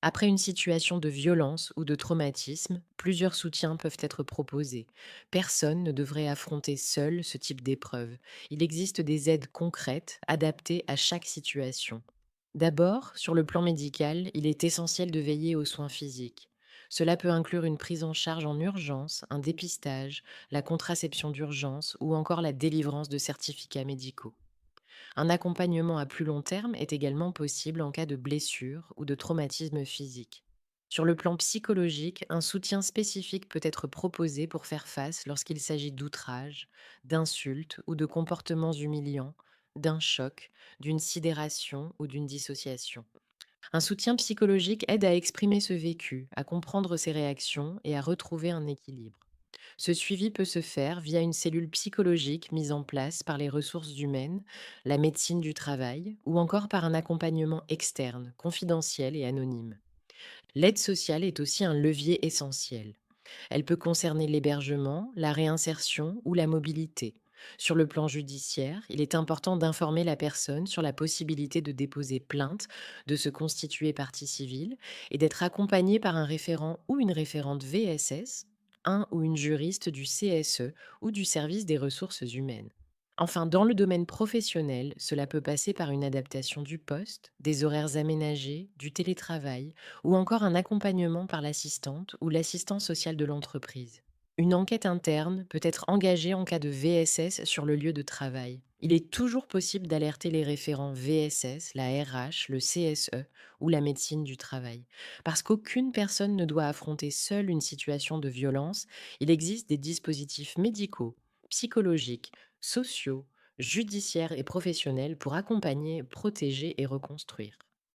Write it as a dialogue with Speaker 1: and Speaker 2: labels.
Speaker 1: Après une situation de violence ou de traumatisme, plusieurs soutiens peuvent être proposés. Personne ne devrait affronter seul ce type d'épreuve. Il existe des aides concrètes adaptées à chaque situation. D'abord, sur le plan médical, il est essentiel de veiller aux soins physiques. Cela peut inclure une prise en charge en urgence, un dépistage, la contraception d'urgence ou encore la délivrance de certificats médicaux. Un accompagnement à plus long terme est également possible en cas de blessure ou de traumatisme physique. Sur le plan psychologique, un soutien spécifique peut être proposé pour faire face lorsqu'il s'agit d'outrages, d'insultes ou de comportements humiliants, d'un choc, d'une sidération ou d'une dissociation. Un soutien psychologique aide à exprimer ce vécu, à comprendre ses réactions et à retrouver un équilibre. Ce suivi peut se faire via une cellule psychologique mise en place par les ressources humaines, la médecine du travail ou encore par un accompagnement externe, confidentiel et anonyme. L'aide sociale est aussi un levier essentiel. Elle peut concerner l'hébergement, la réinsertion ou la mobilité. Sur le plan judiciaire, il est important d'informer la personne sur la possibilité de déposer plainte, de se constituer partie civile et d'être accompagnée par un référent ou une référente VSS, un ou une juriste du CSE ou du service des ressources humaines. Enfin, dans le domaine professionnel, cela peut passer par une adaptation du poste, des horaires aménagés, du télétravail ou encore un accompagnement par l'assistante ou l'assistant social de l'entreprise. Une enquête interne peut être engagée en cas de VSS sur le lieu de travail. Il est toujours possible d'alerter les référents VSS, la RH, le CSE ou la médecine du travail. Parce qu'aucune personne ne doit affronter seule une situation de violence, il existe des dispositifs médicaux, psychologiques, sociaux, judiciaires et professionnels pour accompagner, protéger et reconstruire.